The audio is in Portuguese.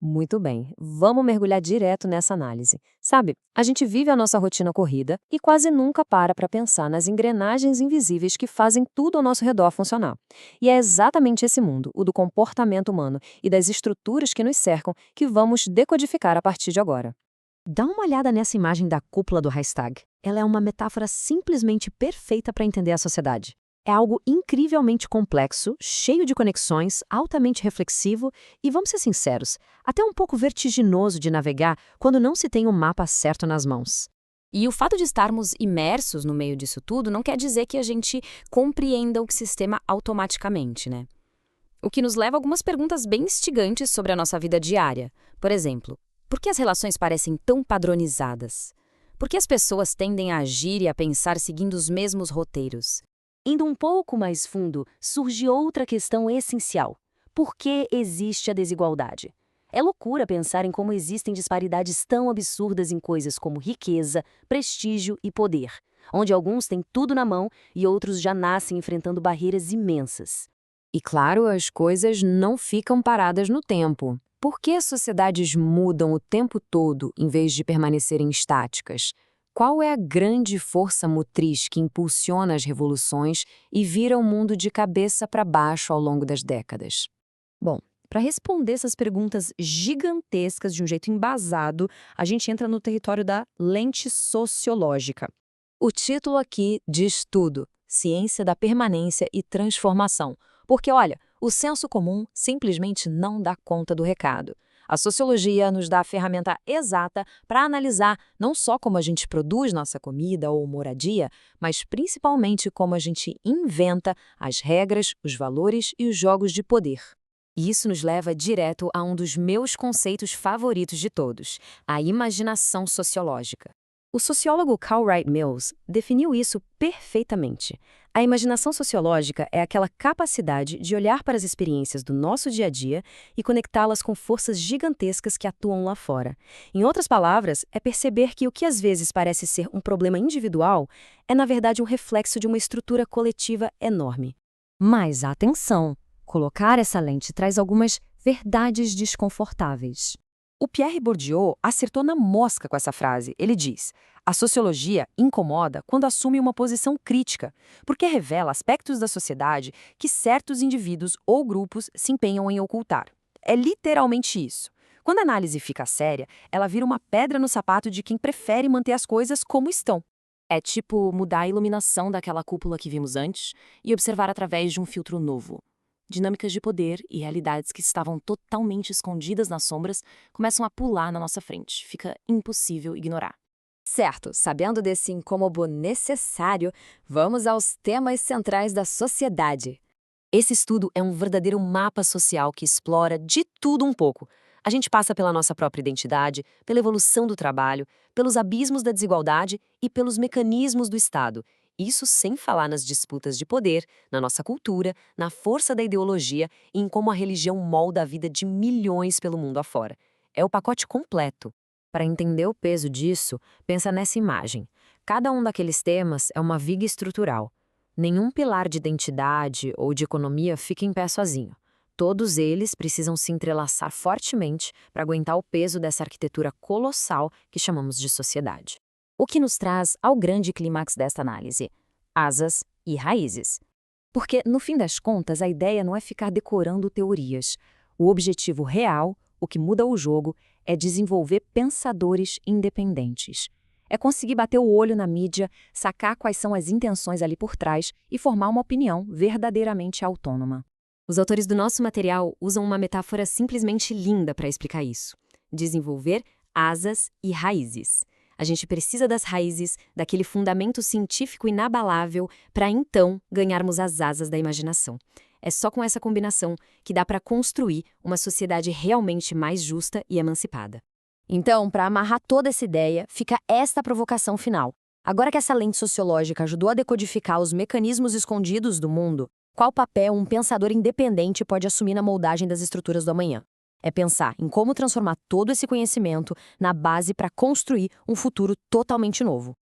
Muito bem, vamos mergulhar direto nessa análise. Sabe, a gente vive a nossa rotina corrida e quase nunca para pensar nas engrenagens invisíveis que fazem tudo ao nosso redor funcionar. E é exatamente esse mundo, o do comportamento humano e das estruturas que nos cercam, que vamos decodificar a partir de agora. Dá uma olhada nessa imagem da cúpula do Reichstag. Ela é uma metáfora simplesmente perfeita para entender a sociedade. É algo incrivelmente complexo, cheio de conexões, altamente reflexivo e, vamos ser sinceros, até um pouco vertiginoso de navegar quando não se tem um mapa certo nas mãos. E o fato de estarmos imersos no meio disso tudo não quer dizer que a gente compreenda o sistema automaticamente, né? O que nos leva a algumas perguntas bem instigantes sobre a nossa vida diária. Por exemplo, por que as relações parecem tão padronizadas? Por que as pessoas tendem a agir e a pensar seguindo os mesmos roteiros? Indo um pouco mais fundo, surge outra questão essencial. Por que existe a desigualdade? É loucura pensar em como existem disparidades tão absurdas em coisas como riqueza, prestígio e poder, onde alguns têm tudo na mão e outros já nascem enfrentando barreiras imensas. E claro, as coisas não ficam paradas no tempo. Por que as sociedades mudam o tempo todo em vez de permanecerem estáticas? Qual é a grande força motriz que impulsiona as revoluções e vira o mundo de cabeça para baixo ao longo das décadas? Bom, para responder essas perguntas gigantescas de um jeito embasado, a gente entra no território da lente sociológica. O título aqui diz tudo: ciência da permanência e transformação. Porque, olha, o senso comum simplesmente não dá conta do recado. A sociologia nos dá a ferramenta exata para analisar não só como a gente produz nossa comida ou moradia, mas principalmente como a gente inventa as regras, os valores e os jogos de poder. E isso nos leva direto a um dos meus conceitos favoritos de todos, a imaginação sociológica. O sociólogo Carl Wright Mills definiu isso perfeitamente. A imaginação sociológica é aquela capacidade de olhar para as experiências do nosso dia a dia e conectá-las com forças gigantescas que atuam lá fora. Em outras palavras, é perceber que o que às vezes parece ser um problema individual é, na verdade, um reflexo de uma estrutura coletiva enorme. Mas atenção! Colocar essa lente traz algumas verdades desconfortáveis. O Pierre Bourdieu acertou na mosca com essa frase. Ele diz: a sociologia incomoda quando assume uma posição crítica, porque revela aspectos da sociedade que certos indivíduos ou grupos se empenham em ocultar. É literalmente isso. Quando a análise fica séria, ela vira uma pedra no sapato de quem prefere manter as coisas como estão. É tipo mudar a iluminação daquela cúpula que vimos antes e observar através de um filtro novo. Dinâmicas de poder e realidades que estavam totalmente escondidas nas sombras começam a pular na nossa frente. Fica impossível ignorar. Certo, sabendo desse incômodo necessário, vamos aos temas centrais da sociedade. Esse estudo é um verdadeiro mapa social que explora de tudo um pouco. A gente passa pela nossa própria identidade, pela evolução do trabalho, pelos abismos da desigualdade e pelos mecanismos do Estado. Isso sem falar nas disputas de poder, na nossa cultura, na força da ideologia e em como a religião molda a vida de milhões pelo mundo afora. É o pacote completo. Para entender o peso disso, pensa nessa imagem. Cada um daqueles temas é uma viga estrutural. Nenhum pilar de identidade ou de economia fica em pé sozinho. Todos eles precisam se entrelaçar fortemente para aguentar o peso dessa arquitetura colossal que chamamos de sociedade. O que nos traz ao grande clímax desta análise: asas e raízes. Porque, no fim das contas, a ideia não é ficar decorando teorias. O objetivo real, o que muda o jogo, é desenvolver pensadores independentes. É conseguir bater o olho na mídia, sacar quais são as intenções ali por trás e formar uma opinião verdadeiramente autônoma. Os autores do nosso material usam uma metáfora simplesmente linda para explicar isso: desenvolver asas e raízes. A gente precisa das raízes, daquele fundamento científico inabalável, para então ganharmos as asas da imaginação. É só com essa combinação que dá para construir uma sociedade realmente mais justa e emancipada. Então, para amarrar toda essa ideia, fica esta provocação final. Agora que essa lente sociológica ajudou a decodificar os mecanismos escondidos do mundo, qual papel um pensador independente pode assumir na moldagem das estruturas do amanhã? É pensar em como transformar todo esse conhecimento na base para construir um futuro totalmente novo.